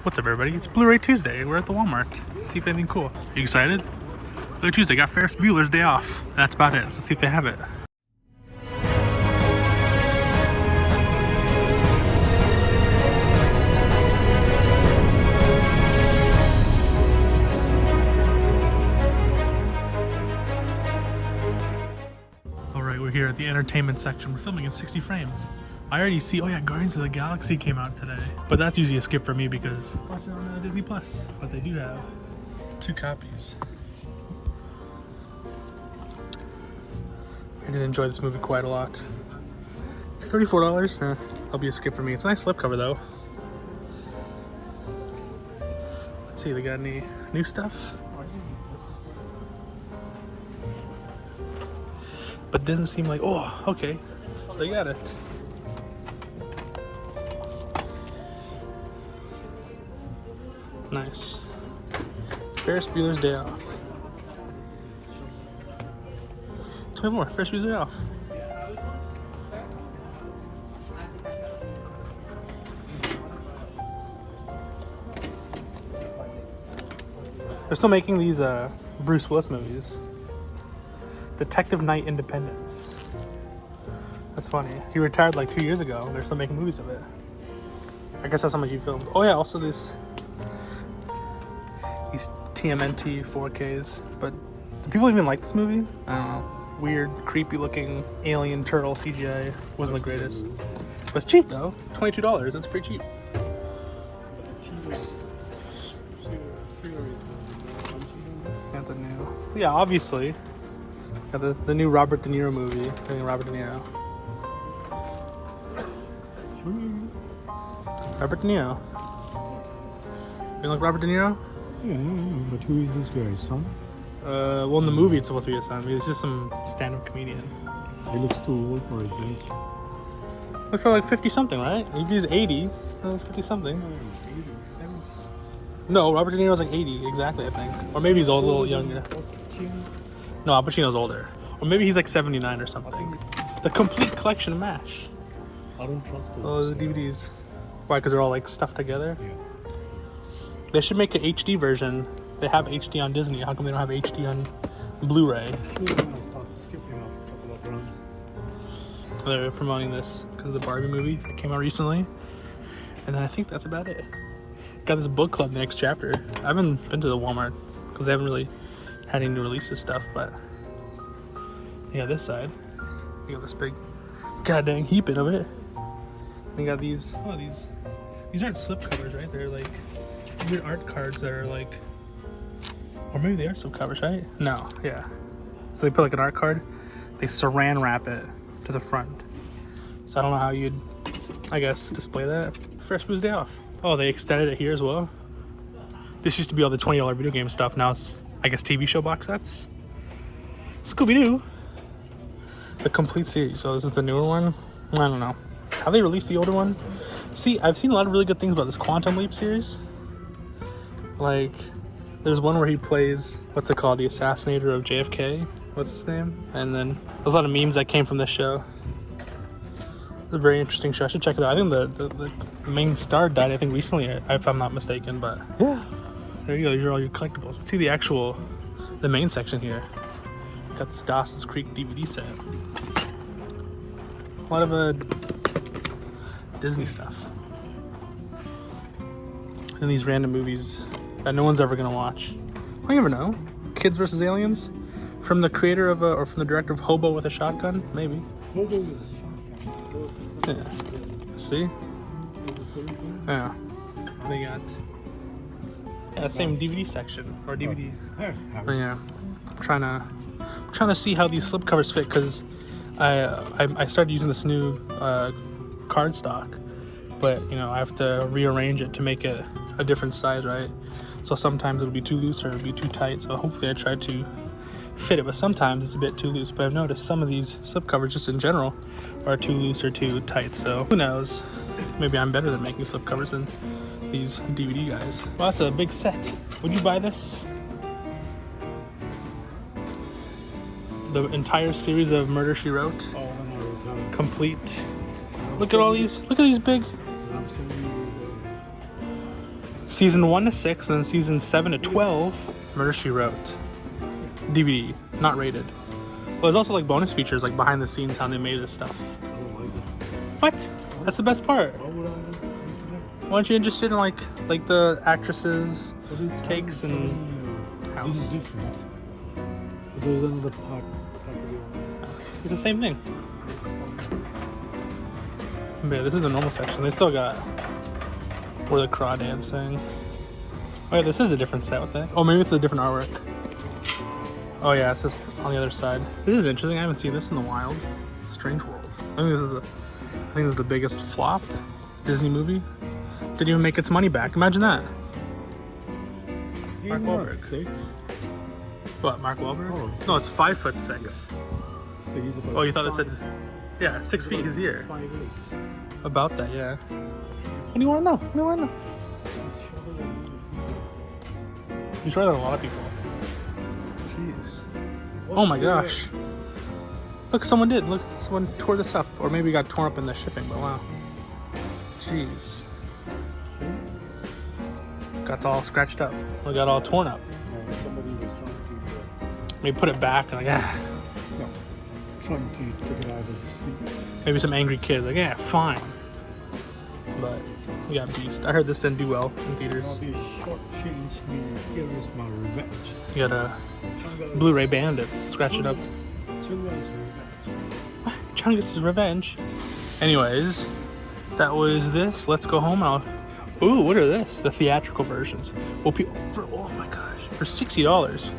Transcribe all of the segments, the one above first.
What's up, everybody? It's Blu-ray Tuesday. We're at the Walmart. See if anything cool. You excited? Blu-ray Tuesday got Ferris Bueller's Day Off. That's about it. Let's see if they have it. Alright, we're here at the entertainment section. We're filming in 60 frames. I already see, oh yeah, Guardians of the Galaxy came out today. But that's usually a skip for me because I watch it on Disney Plus. But they do have 2 copies. I did enjoy this movie quite a lot. It's $34. That'll be a skip for me. It's a nice slipcover though. Let's see, they got any new stuff? But it doesn't seem like, oh, okay, they got it. Nice. Ferris Bueller's Day Off. 20 more. Ferris Bueller's Day Off. They're still making these Bruce Willis movies. Detective Night Independence. That's funny. He retired like 2 years ago. They're still making movies of it. I guess that's how much you filmed. Oh yeah, also these TMNT 4Ks. But do people even like this movie? I don't know. Weird, creepy looking alien turtle CGI wasn't the greatest. But it's cheap though. $22. That's pretty cheap. Got the new. Yeah, obviously. Got the new Robert De Niro movie. I mean, Robert De Niro. Robert De Niro. You like Robert De Niro? Yeah, but who is this guy? His son? Well, in the movie it's supposed to be his son. He's just some stand-up comedian. He looks too old for his age. Looks probably like 50-something, right? If he's 80, that's 50-something. 80, 70. No, Robert De Niro's like 80, exactly, I think. Or maybe he's a little younger. No, Al Pacino's older. Or maybe he's like 79 or something. The complete collection of MASH. I don't trust those. Oh, the DVDs. Why, because they're all like stuffed together? Yeah. They should make an HD version. They have HD on Disney. How come they don't have HD on Blu-ray? They're promoting this because of the Barbie movie that came out recently. And then I think that's about it. Got this book club, the next chapter. I haven't been to the Walmart because they haven't really had any new releases stuff, but they got this side. They got this big goddamn heaping of it. They got these, oh, these aren't slipcovers, right? They're like weird art cards that are like, or maybe they are slipcovers, right? No, yeah. So they put like an art card, they saran wrap it to the front. So I don't know how you'd, I guess, display that. Ferris Bueller's Day Off. Oh, they extended it here as well. This used to be all the $20 video game stuff. Now it's, I guess, TV show box sets. Scooby-Doo. The complete series. So this is the newer one. I don't know. Have they released the older one? See, I've seen a lot of really good things about this Quantum Leap series. Like, there's one where he plays, what's it called? The assassinator of JFK. What's his name? And then there's a lot of memes that came from this show. It's a very interesting show. I should check it out. I think the main star died, I think, recently, if I'm not mistaken. But yeah, there you go. These are all your collectibles. Let's see the main section here. Got this Dawson's Creek DVD set. A lot of Disney stuff. And these random movies that no one's ever gonna watch. I never know. Kids vs. Aliens? From the creator of, or from the director of Hobo with a Shotgun? Maybe. Hobo with a shotgun. Yeah. See? Yeah. They got, yeah, same DVD section, or DVD. But yeah. I'm trying to see how these slipcovers fit, because I started using this new cardstock, but you know, I have to rearrange it to make it a different size, right? So sometimes it'll be too loose or it'll be too tight, so hopefully I try to fit it, but sometimes it's a bit too loose. But I've noticed some of these slipcovers just in general are too loose or too tight, so who knows, maybe I'm better than making slipcovers than these DVD guys. Well, that's a big set. Would you buy this? The entire series of Murder, She Wrote? Oh, Complete. Look at all these. Look at these big. season 1 to 6, and then season 7 to 12, Murder, She Wrote. DVD, not rated. Well, there's also like bonus features, like behind the scenes, how they made this stuff. I don't like it. What? That's the best part. Why would I want to do Why aren't you interested in like the actresses, that? But this cakes, house is and something, house? This is different. There's another part. It's the same thing. But yeah, this is the normal section. They still got where the crawdads thing. Oh yeah, this is a different set with that. Oh, maybe it's a different artwork. Oh yeah, it's just on the other side. This is interesting. I haven't seen this in the wild. Strange World. I think this is the biggest flop Disney movie. Didn't even make its money back. Imagine that. He's Mark not Wahlberg. 6. What, Mark Wahlberg? Oh, No, it's 5'6". So he's about Oh, you thought it 5, said, yeah, 6 feet. He's here. 5'8". About that, yeah. What do you want to know? What do you want to know? He's shorter than me. He's shorter than a lot of people. Jeez. What Oh my the- gosh. Look, someone did. Look, someone tore this up. Or maybe it got torn up in the shipping, but wow. Jeez. Got all scratched up. It got all torn up. No, somebody was trying to Maybe put it back and like, no, trying to take it out of the seat. maybe some angry kids like, yeah, fine. But you got Beast. I heard this didn't do well in Now theaters. they shortchanged me. Here is my revenge. You got a Changa- Blu-ray Bandits. Scratch it up. Changa's revenge. Chung gets his revenge. Anyways, that was this. Let's go home. Ooh, what are this? The theatrical versions. Well, oh my gosh, for $60.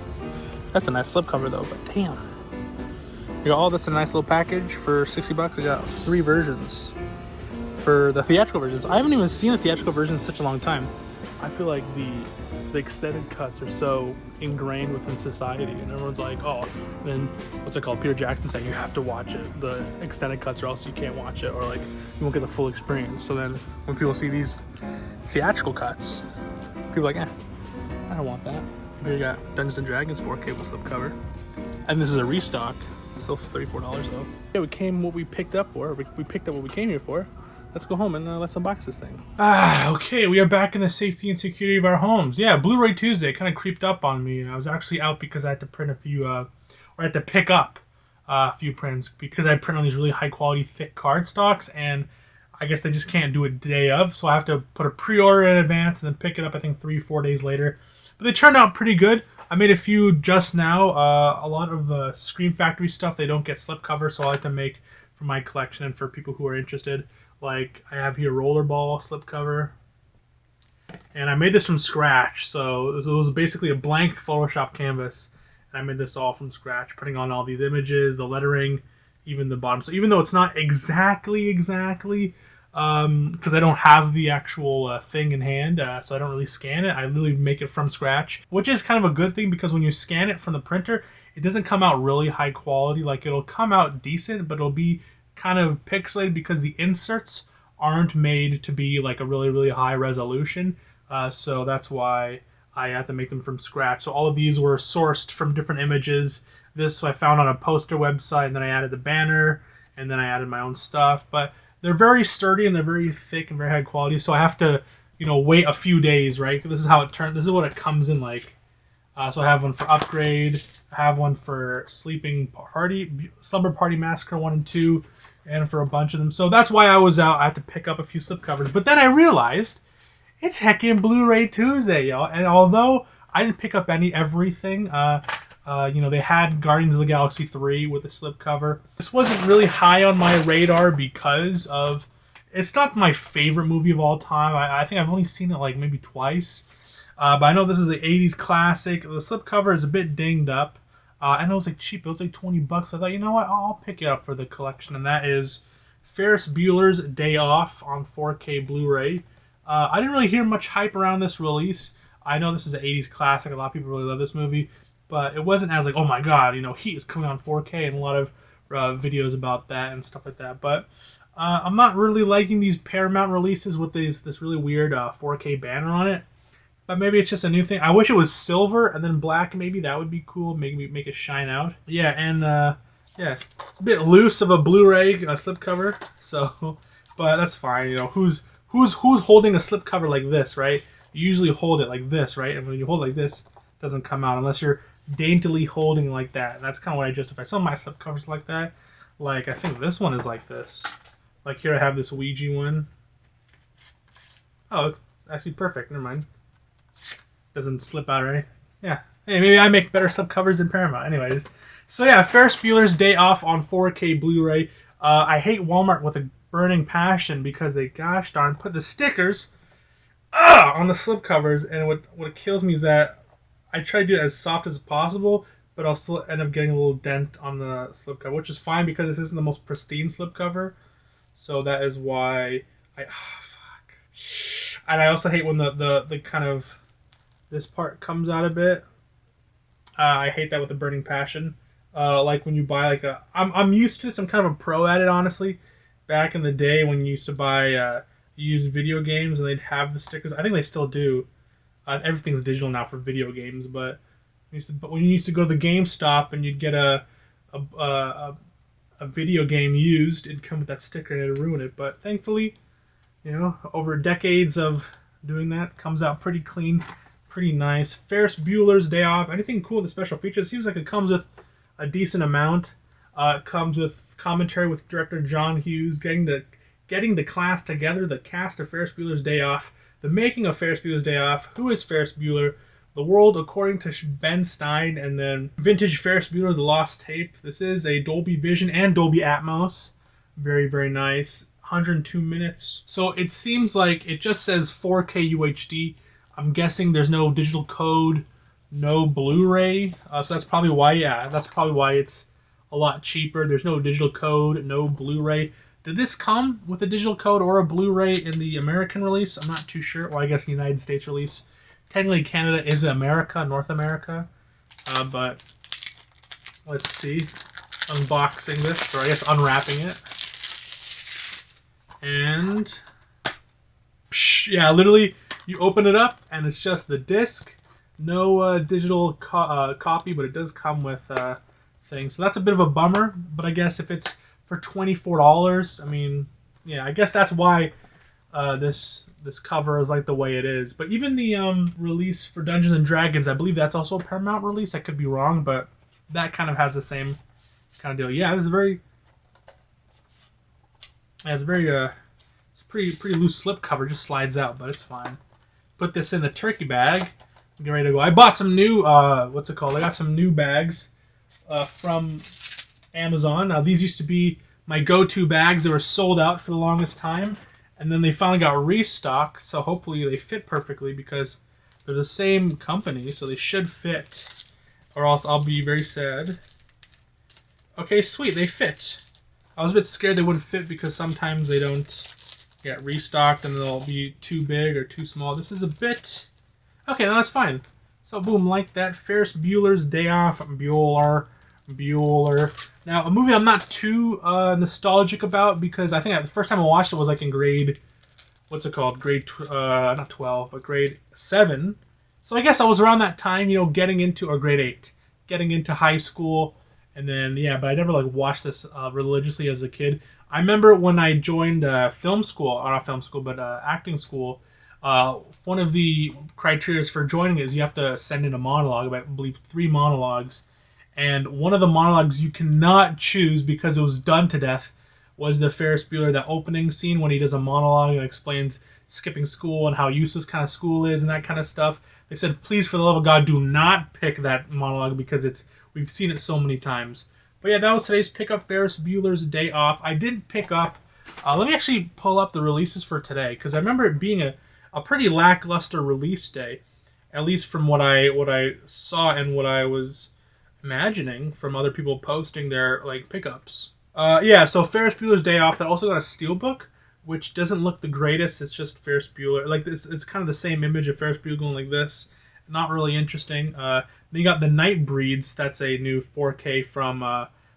That's a nice slipcover though. But damn, you got all this in a nice little package for $60. I got 3 versions for the theatrical versions. I haven't even seen a theatrical version in such a long time. I feel like the extended cuts are so ingrained within society, and everyone's like, oh, then what's it called? Peter Jackson saying you have to watch it, the extended cuts, or else you can't watch it, or like you won't get the full experience. So then when people see these theatrical cuts, people are like, I don't want that. Here you got Dungeons and Dragons 4K with slipcover, and this is a restock, still for $34 though. Yeah, we came what we picked up for. We picked up what we came here for. Let's go home and let's unbox this thing. Okay, we are back in the safety and security of our homes. Yeah, Blu-ray Tuesday kind of creeped up on me. I was actually out because I had to print a few, or I had to pick up a few prints because I print on these really high quality thick card stocks, and I guess they just can't do it day of, so I have to put a pre-order in advance and then pick it up I think 3-4 days later. But they turned out pretty good. I made a few just now. A lot of Scream Factory stuff they don't get slipcover, so I like to make for my collection and for people who are interested. Like, I have here Rollerball slipcover. And I made this from scratch. So it was basically a blank Photoshop canvas. And I made this all from scratch, putting on all these images, the lettering, even the bottom. So even though it's not exactly, because I don't have the actual thing in hand, so I don't really scan it. I literally make it from scratch, which is kind of a good thing because when you scan it from the printer, it doesn't come out really high quality. Like, it'll come out decent, but it'll be kind of pixelated because the inserts aren't made to be like a really, really high resolution. So that's why I have to make them from scratch. So all of these were sourced from different images. This I found on a poster website, and then I added the banner, and then I added my own stuff. But they're very sturdy and they're very thick and very high quality. So I have to, wait a few days, right? This is how it turns. This is what it comes in like. So I have one for Upgrade. I have one for Slumber Party Massacre 1 and 2. And for a bunch of them. So that's why I was out. I had to pick up a few slipcovers. But then I realized it's heckin' Blu-ray Tuesday, y'all. And although I didn't pick up everything, they had Guardians of the Galaxy 3 with a slipcover. This wasn't really high on my radar because of... It's not my favorite movie of all time. I think I've only seen it like maybe twice. But I know this is an 80s classic. The slipcover is a bit dinged up. I know it was like cheap. It was like $20. So I thought, you know what? I'll pick it up for the collection. And that is Ferris Bueller's Day Off on 4K Blu-ray. I didn't really hear much hype around this release. I know this is an 80s classic. A lot of people really love this movie. But it wasn't as like, oh my god, Heat is coming on 4K. And a lot of videos about that and stuff like that. But I'm not really liking these Paramount releases with this really weird 4K banner on it. But maybe it's just a new thing. I wish it was silver and then black. Maybe that would be cool. Maybe make it shine out. Yeah, and it's a bit loose of a Blu-ray slipcover. So, but that's fine. Who's holding a slipcover like this, right? you usually hold it like this, right? And when you hold it like this, it doesn't come out unless you're daintily holding like that. And that's kind of what I justify. Some of my slipcovers like that. Like, I think this one is like this. Like, here I have this Ouija one. Oh, it's actually perfect. Never mind. Doesn't slip out or anything. Yeah. Hey, maybe I make better slipcovers than Paramount. Anyways. So, yeah, Ferris Bueller's Day Off on 4K Blu-ray. I hate Walmart with a burning passion because they, gosh darn, put the stickers on the slipcovers. And what kills me is that I try to do it as soft as possible, but I'll still end up getting a little dent on the slipcover, which is fine because this isn't the most pristine slipcover. So that is why I... fuck. And I also hate when the kind of... this part comes out a bit. I hate that with a burning passion. Like when you buy like a... I'm used to this. I'm kind of a pro at it, honestly. Back in the day when you used to buy used video games and they'd have the stickers. I think they still do. Everything's digital now for video games, but when you used to go to the GameStop and you'd get a video game used, it'd come with that sticker and it'd ruin it. But thankfully, you know, over decades of doing that, comes out pretty clean, pretty nice. Ferris Bueller's Day Off. Anything cool with the special features? Seems like it comes with a decent amount. It comes with commentary with director John Hughes, getting the class together, the cast of Ferris Bueller's Day Off, the making of Ferris Bueller's Day Off, who is Ferris Bueller, the world according to Ben Stein, and then vintage Ferris Bueller, the Lost Tape. This is a Dolby Vision and Dolby Atmos. Very, very nice. 102 minutes. So it seems like it just says 4K UHD. I'm guessing there's no digital code, no Blu-ray. So that's probably why, that's probably why it's a lot cheaper. There's no digital code, no Blu-ray. Did this come with a digital code or a Blu-ray in the American release? I'm not too sure. Well, I guess the United States release. Technically, Canada is America, North America. But let's see. Unboxing this, or I guess unwrapping it. And yeah, literally, you open it up and it's just the disc. No digital copy, but it does come with things. So that's a bit of a bummer. But I guess if it's for $24, I mean, yeah, I guess that's why this cover is like the way it is. But even the release for Dungeons and Dragons, I believe that's also a Paramount release. I could be wrong, but that kind of has the same kind of deal. Yeah, it's very, it's a pretty loose slip cover. Just slides out, but it's fine. Put this in the turkey bag. Get ready to go. I bought some new what's it called? I got some new bags from Amazon. Now these used to be my go-to bags. They were sold out for the longest time, and then they finally got restocked. So hopefully they fit perfectly because they're the same company, so they should fit. Or else I'll be very sad. Okay, sweet, they fit. I was a bit scared they wouldn't fit because sometimes they don't get restocked and they'll be too big or too small. This is a bit... Okay, no, that's fine. So boom, like that. Ferris Bueller's Day Off. Bueller. Now, a movie I'm not too nostalgic about because I think the first time I watched it was like in grade... What's it called? Not 12, but grade 7. So I guess I was around that time, you know, getting into... Or grade 8. Getting into high school. And then, yeah, but I never like watched this religiously as a kid. I remember when I joined film school, or not film school, but acting school, one of the criteria for joining is you have to send in a monologue, I believe 3 monologues. And one of the monologues you cannot choose because it was done to death was the Ferris Bueller, that opening scene when he does a monologue and explains skipping school and how useless kind of school is and that kind of stuff. They said, please, for the love of God, do not pick that monologue because we've seen it so many times. But yeah, that was today's pickup, Ferris Bueller's Day Off. I did pick up, let me actually pull up the releases for today, because I remember it being a pretty lackluster release day, at least from what I saw and what I was imagining from other people posting their like pickups. Yeah, so Ferris Bueller's Day Off, that also got a steelbook, which doesn't look the greatest. It's just Ferris Bueller. Like, it's kind of the same image of Ferris Bueller going like this. Not really interesting. Then you got The Night Breeds. That's a new 4K from,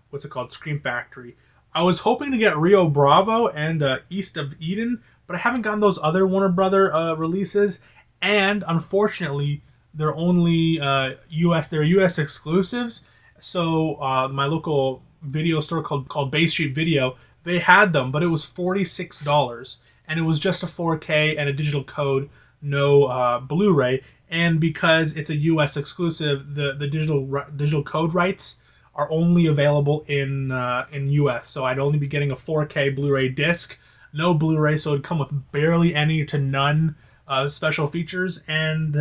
what's it called? Scream Factory. I was hoping to get Rio Bravo and East of Eden, but I haven't gotten those other Warner Brother releases. And, unfortunately, they're only US exclusives. So, my local video store called Bay Street Video, they had them, but it was $46. And it was just a 4K and a digital code. no Blu-ray, and because it's a U.S. exclusive, the digital code rights are only available in U.S. So I'd only be getting a 4K Blu-ray disc, no Blu-ray, so it'd come with barely any to none special features, and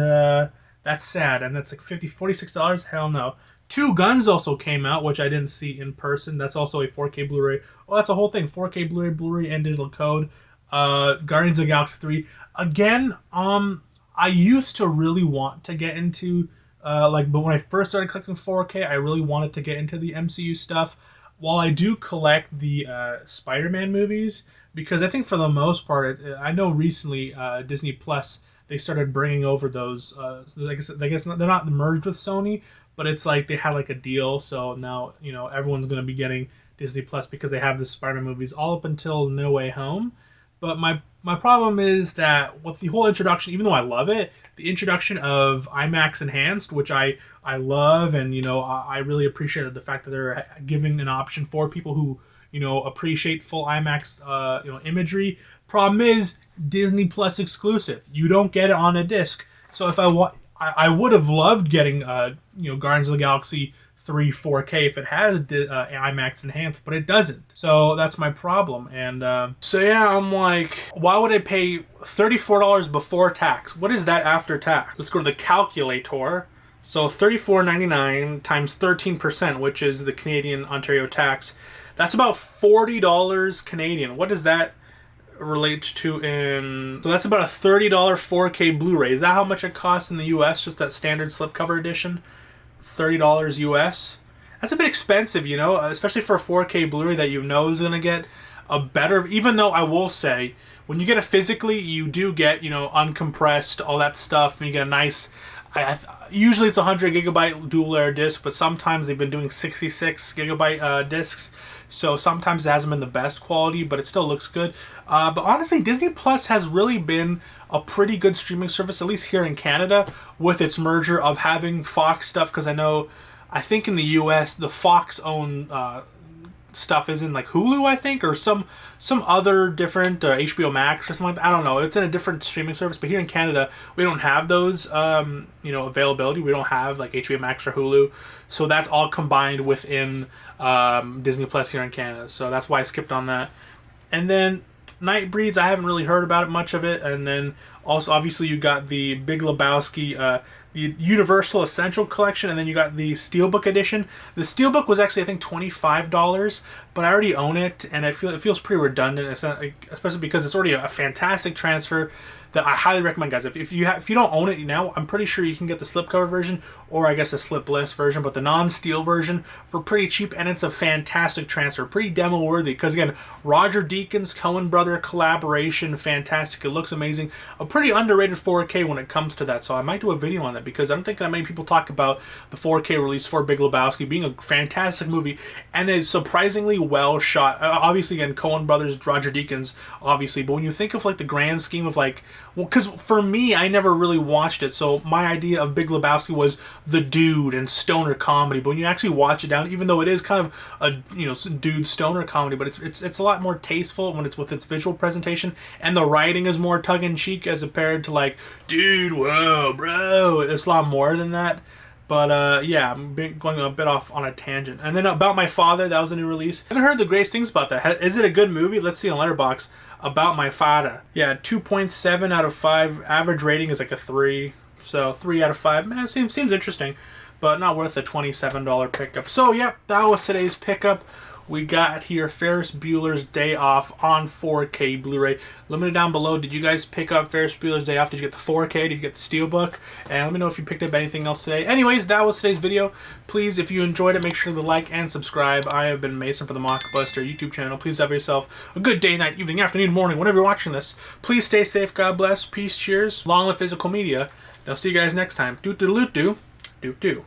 that's sad. And that's like $46. Hell no. Two Guns also came out, which I didn't see in person. That's also a 4K Blu-ray. Oh, that's a whole thing. 4K Blu-ray, Blu-ray, and digital code. Guardians of the Galaxy 3. Again, I used to really want to get into but when I first started collecting 4K, I really wanted to get into the MCU stuff. While I do collect the Spider-Man movies, because I think for the most part, I know recently Disney Plus, they started bringing over those. I guess they're not merged with Sony, but it's like they had like a deal. So now everyone's going to be getting Disney Plus because they have the Spider-Man movies all up until No Way Home. But my problem is that with the whole introduction, even though I love it, the introduction of IMAX Enhanced, which I love, and I really appreciate the fact that they're giving an option for people who appreciate full IMAX imagery. Problem is Disney Plus exclusive. You don't get it on a disc. So if I would have loved getting Guardians of the Galaxy 3 4K if it has IMAX Enhanced, but it doesn't. So that's my problem. And so yeah, I'm like, why would I pay $34 before tax? What is that after tax? Let's go to the calculator. So $34.99 times 13%, which is the Canadian Ontario tax. That's about $40 Canadian. What does that relate to in... So that's about a $30 4K Blu-ray. Is that how much it costs in the US, just that standard slipcover edition? $30 US. That's a bit expensive, especially for a 4K Blu-ray that is going to get a better... Even though I will say, when you get it physically, you do get, uncompressed, all that stuff, and you get a nice... usually it's 100 gigabyte dual layer disc, but sometimes they've been doing 66 gigabyte discs, so sometimes it hasn't been the best quality, but it still looks good. But honestly, Disney Plus has really been a pretty good streaming service, at least here in Canada, with its merger of having Fox stuff, because I think in the US, the Fox own stuff is in like Hulu, I think, or some other different HBO Max or something like that. I don't know. It's in a different streaming service, but here in Canada, we don't have those availability. We don't have like HBO Max or Hulu, so that's all combined within Disney Plus here in Canada. So that's why I skipped on that. And then Nightbreeds, I haven't really heard about much of it. And then also, obviously, you got the Big Lebowski, the Universal Essential Collection, and then you got the Steelbook edition. The Steelbook was actually, I think, $25, but I already own it, and it feels pretty redundant, especially because it's already a fantastic transfer that I highly recommend, guys. If you don't own it now, I'm pretty sure you can get the slipcover version, or I guess a slipless version, but the non-steel version for pretty cheap, and it's a fantastic transfer, pretty demo worthy. Because again, Roger Deakins Coen brother collaboration, fantastic. It looks amazing. A pretty underrated 4K when it comes to that. So I might do a video on that because I don't think that many people talk about the 4K release for Big Lebowski being a fantastic movie, and it's surprisingly well shot. Obviously, again, Coen brothers, Roger Deakins, obviously, but when you think of like the grand scheme of like, well, because for me, I never really watched it, so my idea of Big Lebowski was the dude and stoner comedy. But when you actually watch it down, even though it is kind of a dude stoner comedy, but it's a lot more tasteful when it's with its visual presentation, and the writing is more tongue in cheek as compared to like, dude, whoa, bro. It's a lot more than that. But yeah, I'm going a bit off on a tangent. And then About My Father, that was a new release. I haven't heard the greatest things about that. Is it a good movie? Let's see on Letterboxd. About My Father. Yeah, 2.7 out of 5. Average rating is like a 3. So 3 out of 5. Man, seems interesting, but not worth the $27 pickup. So yeah, that was today's pickup. We got here Ferris Bueller's Day Off on 4K Blu-ray. Let me know down below, did you guys pick up Ferris Bueller's Day Off? Did you get the 4K? Did you get the Steelbook? And let me know if you picked up anything else today. Anyways, that was today's video. Please, if you enjoyed it, make sure to like and subscribe. I have been Mason for the Mockbuster YouTube channel. Please have yourself a good day, night, evening, afternoon, morning, whenever you're watching this. Please stay safe. God bless. Peace. Cheers. Long live physical media. And I'll see you guys next time. Doot doot doot doot doot.